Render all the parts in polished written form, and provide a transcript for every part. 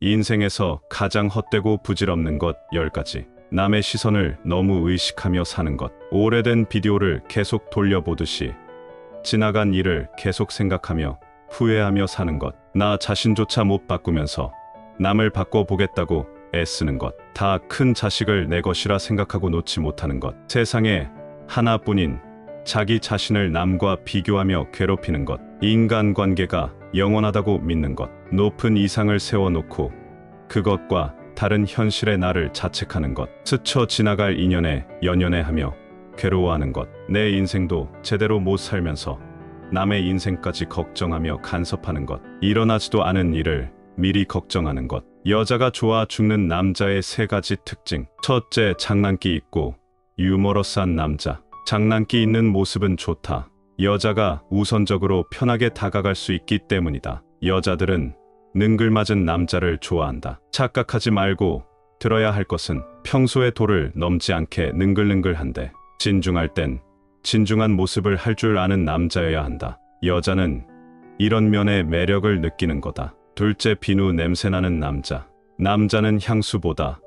인생에서 가장 헛되고 부질없는 것 10가지. 남의 시선을 너무 의식하며 사는 것. 오래된 비디오를 계속 돌려보듯이 지나간 일을 계속 생각하며 후회하며 사는 것. 나 자신조차 못 바꾸면서 남을 바꿔보겠다고 애쓰는 것. 다 큰 자식을 내 것이라 생각하고 놓지 못하는 것. 세상에 하나뿐인 자기 자신을 남과 비교하며 괴롭히는 것. 인간관계가 영원하다고 믿는 것. 높은 이상을 세워놓고 그것과 다른 현실의 나를 자책하는 것. 스쳐 지나갈 인연에 연연해하며 괴로워하는 것. 내 인생도 제대로 못 살면서 남의 인생까지 걱정하며 간섭하는 것. 일어나지도 않은 일을 미리 걱정하는 것. 여자가 좋아 죽는 남자의 3가지 특징. 첫째, 장난기 있고 유머러스한 남자. 장난기 있는 모습은 좋다. 여자가 우선적으로 편하게 다가갈 수 있기 때문이다. 여자들은 능글맞은 남자를 좋아한다. 착각하지 말고 들어야 할 것은 평소의 도를 넘지 않게 능글능글한데 진중할 땐 진중한 모습을 할 줄 아는 남자여야 한다. 여자는 이런 면의 매력을 느끼는 거다. 둘째, 비누 냄새나는 남자. 남자는 향수보다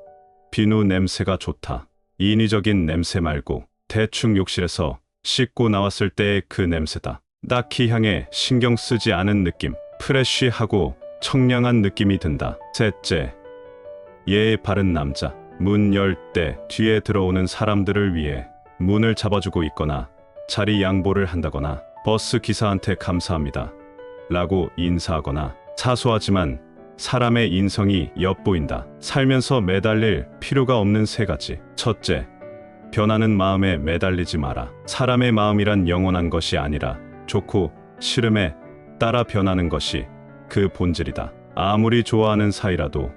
비누 냄새가 좋다. 인위적인 냄새 말고 대충 욕실에서 씻고 나왔을 때의 그 냄새다. 딱히 향에 신경 쓰지 않은 느낌. 프레쉬하고 청량한 느낌이 든다. 셋째, 예의 바른 남자. 문 열 때 뒤에 들어오는 사람들을 위해 문을 잡아주고 있거나 자리 양보를 한다거나 버스 기사한테 감사합니다 라고 인사하거나 사소하지만 사람의 인성이 엿보인다. 살면서 매달릴 필요가 없는 3가지. 첫째, 변하는 마음에 매달리지 마라. 사람의 마음이란 영원한 것이 아니라 좋고 싫음에 따라 변하는 것이 그 본질이다. 아무리 좋아하는 사이라도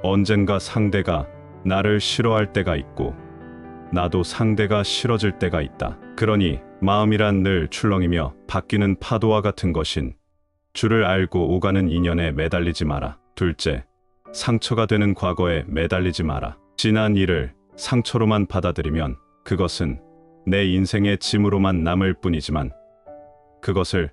언젠가 상대가 나를 싫어할 때가 있고 나도 상대가 싫어질 때가 있다. 그러니 마음이란 늘 출렁이며 바뀌는 파도와 같은 것인 줄을 알고 오가는 인연에 매달리지 마라. 둘째, 상처가 되는 과거에 매달리지 마라. 지난 일을 상처로만 받아들이면 그것은 내 인생의 짐으로만 남을 뿐이지만 그것을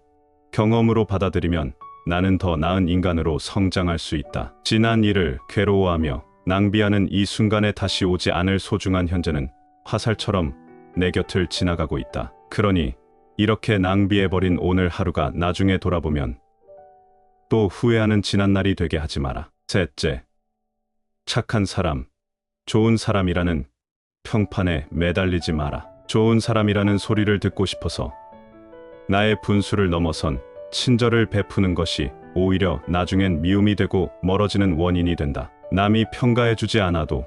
경험으로 받아들이면 나는 더 나은 인간으로 성장할 수 있다. 지난 일을 괴로워하며 낭비하는 이 순간에 다시 오지 않을 소중한 현재는 화살처럼 내 곁을 지나가고 있다. 그러니 이렇게 낭비해버린 오늘 하루가 나중에 돌아보면 또 후회하는 지난날이 되게 하지 마라. 셋째, 착한 사람, 좋은 사람이라는 평판에 매달리지 마라. 좋은 사람이라는 소리를 듣고 싶어서 나의 분수를 넘어선 친절을 베푸는 것이 오히려 나중엔 미움이 되고 멀어지는 원인이 된다. 남이 평가해주지 않아도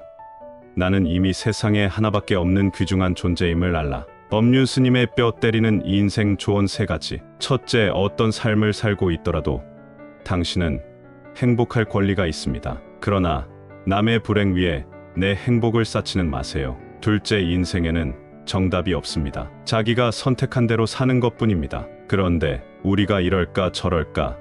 나는 이미 세상에 하나밖에 없는 귀중한 존재임을 알라. 법륜 스님의 뼈 때리는 인생 조언 3가지. 첫째, 어떤 삶을 살고 있더라도 당신은 행복할 권리가 있습니다. 그러나 남의 불행 위에 내 행복을 쌓지는 마세요. 둘째, 인생에는 정답이 없습니다. 자기가 선택한 대로 사는 것뿐입니다. 그런데 우리가 이럴까 저럴까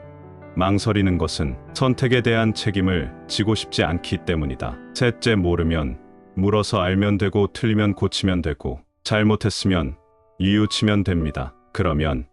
망설이는 것은 선택에 대한 책임을 지고 싶지 않기 때문이다. 셋째, 모르면 물어서 알면 되고 틀리면 고치면 되고 잘못했으면 이웃치면 됩니다. 그러면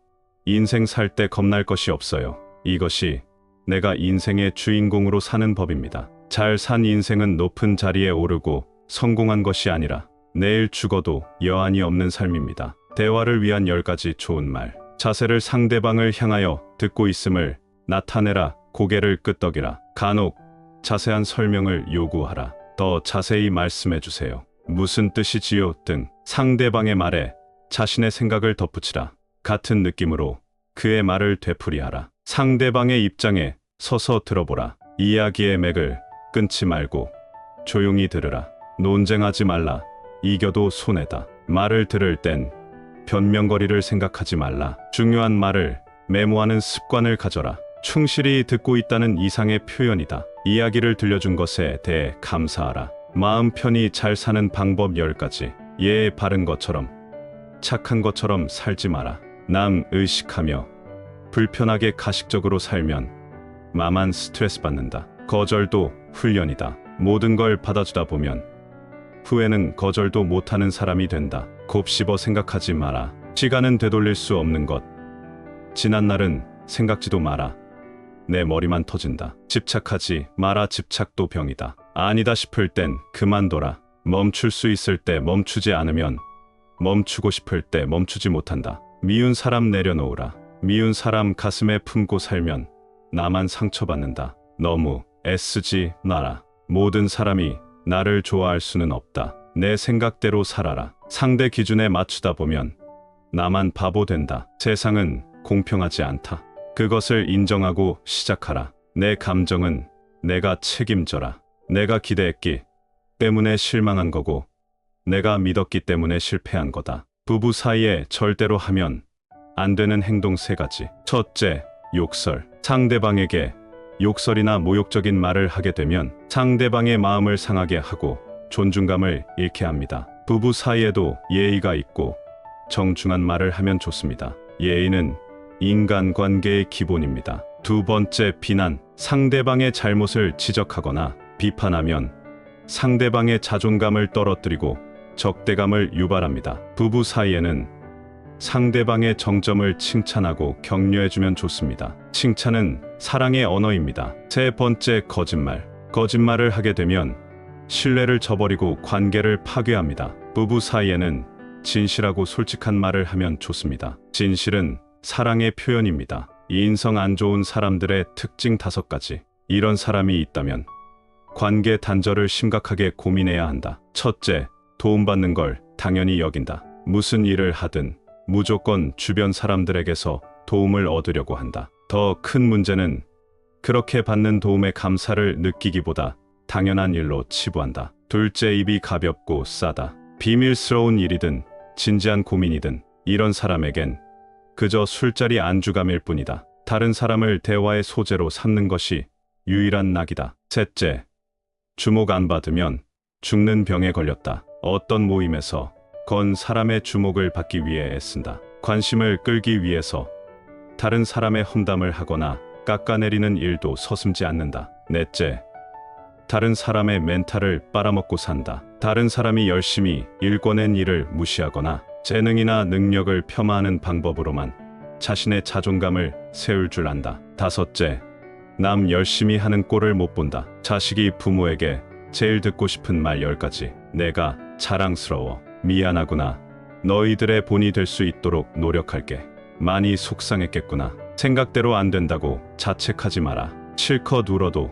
인생 살 때 겁날 것이 없어요. 이것이 내가 인생의 주인공으로 사는 법입니다. 잘 산 인생은 높은 자리에 오르고 성공한 것이 아니라 내일 죽어도 여한이 없는 삶입니다. 대화를 위한 10가지 좋은 말. 자세를 상대방을 향하여 듣고 있음을 나타내라. 고개를 끄덕이라. 간혹 자세한 설명을 요구하라. 더 자세히 말씀해주세요. 무슨 뜻이지요? 등 상대방의 말에 자신의 생각을 덧붙이라. 같은 느낌으로 그의 말을 되풀이하라. 상대방의 입장에 서서 들어보라. 이야기의 맥을 끊지 말고 조용히 들으라. 논쟁하지 말라. 이겨도 손해다. 말을 들을 땐 변명거리를 생각하지 말라. 중요한 말을 메모하는 습관을 가져라. 충실히 듣고 있다는 이상의 표현이다. 이야기를 들려준 것에 대해 감사하라. 마음 편히 잘 사는 방법 10가지. 예의 바른 것처럼 착한 것처럼 살지 마라. 남 의식하며 불편하게 가식적으로 살면 마만 스트레스 받는다. 거절도 훈련이다. 모든 걸 받아주다 보면 후회는 거절도 못하는 사람이 된다. 곱씹어 생각하지 마라. 시간은 되돌릴 수 없는 것. 지난 날은 생각지도 마라. 내 머리만 터진다. 집착하지 마라. 집착도 병이다. 아니다 싶을 땐 그만둬라. 멈출 수 있을 때 멈추지 않으면 멈추고 싶을 때 멈추지 못한다. 미운 사람 내려놓으라. 미운 사람 가슴에 품고 살면 나만 상처받는다. 너무 애쓰지 마라. 모든 사람이 나를 좋아할 수는 없다. 내 생각대로 살아라. 상대 기준에 맞추다 보면 나만 바보 된다. 세상은 공평하지 않다. 그것을 인정하고 시작하라. 내 감정은 내가 책임져라. 내가 기대했기 때문에 실망한 거고 내가 믿었기 때문에 실패한 거다. 부부 사이에 절대로 하면 안 되는 행동 3가지. 첫째, 욕설. 상대방에게 욕설이나 모욕적인 말을 하게 되면 상대방의 마음을 상하게 하고 존중감을 잃게 합니다. 부부 사이에도 예의가 있고 정중한 말을 하면 좋습니다. 예의는 인간관계의 기본입니다. 두 번째, 비난. 상대방의 잘못을 지적하거나 비판하면 상대방의 자존감을 떨어뜨리고 적대감을 유발합니다. 부부 사이에는 상대방의 정점을 칭찬하고 격려해주면 좋습니다. 칭찬은 사랑의 언어입니다. 세 번째, 거짓말. 거짓말을 하게 되면 신뢰를 저버리고 관계를 파괴합니다. 부부 사이에는 진실하고 솔직한 말을 하면 좋습니다. 진실은 사랑의 표현입니다. 인성 안 좋은 사람들의 특징 5가지. 이런 사람이 있다면 관계 단절을 심각하게 고민해야 한다. 첫째, 도움받는 걸 당연히 여긴다. 무슨 일을 하든 무조건 주변 사람들에게서 도움을 얻으려고 한다. 더 큰 문제는 그렇게 받는 도움에 감사를 느끼기보다 당연한 일로 치부한다. 둘째, 입이 가볍고 싸다. 비밀스러운 일이든 진지한 고민이든 이런 사람에겐 그저 술자리 안주감일 뿐이다. 다른 사람을 대화의 소재로 삼는 것이 유일한 낙이다. 셋째, 주목 안 받으면 죽는 병에 걸렸다. 어떤 모임에서 건 사람의 주목을 받기 위해 애쓴다. 관심을 끌기 위해서 다른 사람의 험담을 하거나 깎아내리는 일도 서슴지 않는다. 넷째, 다른 사람의 멘탈을 빨아먹고 산다. 다른 사람이 열심히 일궈낸 일을 무시하거나 재능이나 능력을 폄하하는 방법으로만 자신의 자존감을 세울 줄 안다. 다섯째, 남 열심히 하는 꼴을 못 본다. 자식이 부모에게 제일 듣고 싶은 말 10가지. 내가 자랑스러워. 미안하구나. 너희들의 본이 될 수 있도록 노력할게. 많이 속상했겠구나. 생각대로 안 된다고 자책하지 마라. 실컷 울어도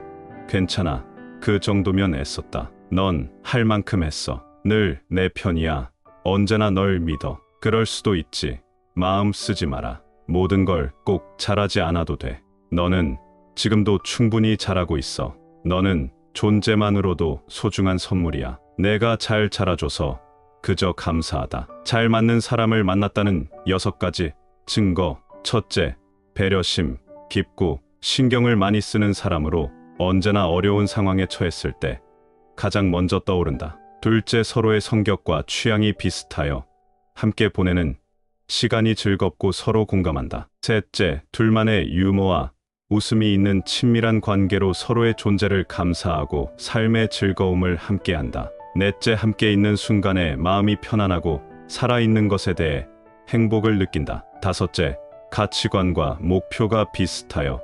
괜찮아. 그 정도면 애썼다. 넌 할 만큼 했어. 늘 내 편이야. 언제나 널 믿어. 그럴 수도 있지. 마음 쓰지 마라. 모든 걸 꼭 잘하지 않아도 돼. 너는 지금도 충분히 잘하고 있어. 너는 존재만으로도 소중한 선물이야. 내가 잘 자라줘서 그저 감사하다. 잘 맞는 사람을 만났다는 6가지 증거. 첫째, 배려심. 깊고 신경을 많이 쓰는 사람으로 언제나 어려운 상황에 처했을 때 가장 먼저 떠오른다. 둘째, 서로의 성격과 취향이 비슷하여 함께 보내는 시간이 즐겁고 서로 공감한다. 셋째, 둘만의 유머와 웃음이 있는 친밀한 관계로 서로의 존재를 감사하고 삶의 즐거움을 함께한다. 넷째, 함께 있는 순간에 마음이 편안하고 살아있는 것에 대해 행복을 느낀다. 다섯째, 가치관과 목표가 비슷하여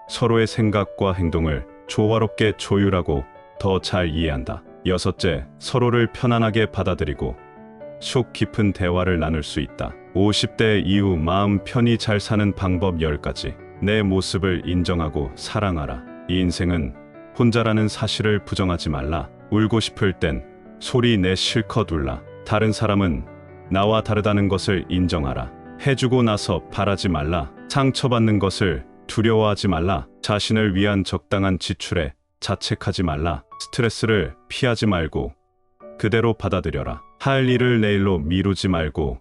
서로의 생각과 행동을 조화롭게 조율하고 더 잘 이해한다. 여섯째, 서로를 편안하게 받아들이고 속 깊은 대화를 나눌 수 있다. 50대 이후 마음 편히 잘 사는 방법 10가지. 내 모습을 인정하고 사랑하라. 이 인생은 혼자라는 사실을 부정하지 말라. 울고 싶을 땐 소리 내 실컷 울라. 다른 사람은 나와 다르다는 것을 인정하라. 해주고 나서 바라지 말라. 상처받는 것을 두려워하지 말라. 자신을 위한 적당한 지출에 자책하지 말라. 스트레스를 피하지 말고 그대로 받아들여라. 할 일을 내일로 미루지 말고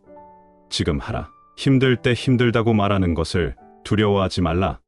지금 하라. 힘들 때 힘들다고 말하는 것을 두려워하지 말라.